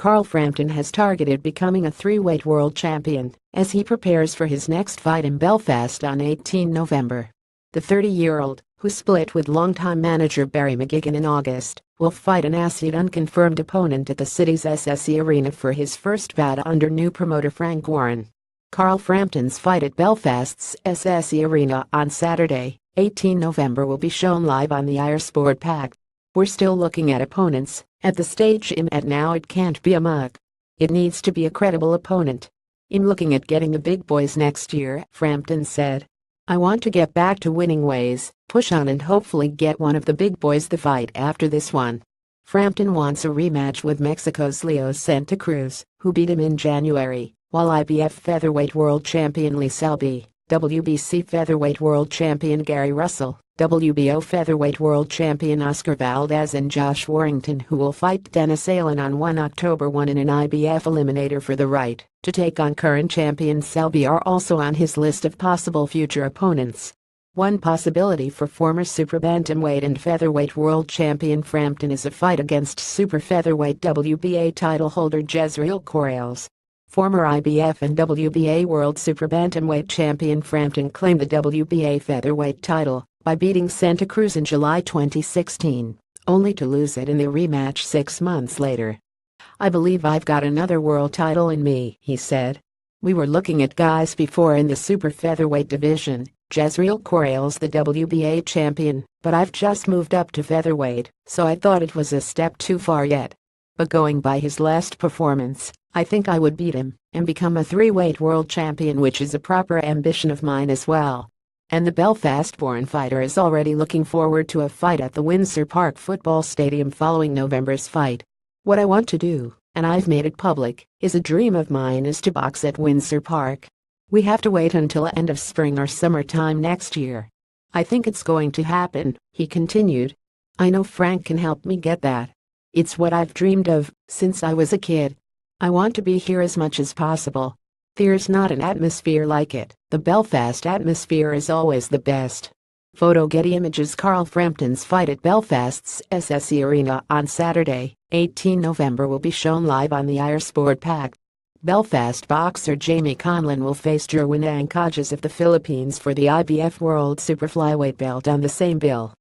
Carl Frampton has targeted becoming a three-weight world champion as he prepares for his next fight in Belfast on 18 November. The 30-year-old, who split with longtime manager Barry McGuigan in August, will fight an as-yet unconfirmed opponent at the city's SSE Arena for his first bout under new promoter Frank Warren. Carl Frampton's fight at Belfast's SSE Arena on Saturday, 18 November will be shown live on the Irish Sport Pack. "We're still looking at opponents. At the stage I'm at now, it can't be a mug. It needs to be a credible opponent. I'm looking at getting the big boys next year," Frampton said. "I want to get back to winning ways, push on and hopefully get one of the big boys the fight after this one." Frampton wants a rematch with Mexico's Leo Santa Cruz, who beat him in January, while IBF featherweight world champion Lee Selby, WBC featherweight world champion Gary Russell, WBO featherweight world champion Oscar Valdez and Josh Warrington, who will fight Dennis Allen on October 1 in an IBF eliminator for the right to take on current champion Selby, are also on his list of possible future opponents. One possibility for former super bantamweight and featherweight world champion Frampton is a fight against super featherweight WBA title holder Jezreel Corrales. Former IBF and WBA world super bantamweight champion Frampton claimed the WBA featherweight title by beating Santa Cruz in July 2016, only to lose it in the rematch 6 months later. "I believe I've got another world title in me," he said. "We were looking at guys before in the super featherweight division, Jezreel Corrales the WBA champion, but I've just moved up to featherweight, so I thought it was a step too far yet. But going by his last performance, I think I would beat him and become a three-weight world champion, which is a proper ambition of mine as well." And the Belfast-born fighter is already looking forward to a fight at the Windsor Park Football Stadium following November's fight. "What I want to do, and I've made it public, is a dream of mine is to box at Windsor Park. We have to wait until end of spring or summertime next year. I think it's going to happen," he continued. "I know Frank can help me get that. It's what I've dreamed of since I was a kid. I want to be here as much as possible. There's not an atmosphere like it. The Belfast atmosphere is always the best." Photo Getty Images. Carl Frampton's fight at Belfast's SSE Arena on Saturday, 18 November will be shown live on the Irish Sport Pack. Belfast boxer Jamie Conlon will face Jerwin Ancajas of the Philippines for the IBF World Super Flyweight belt on the same bill.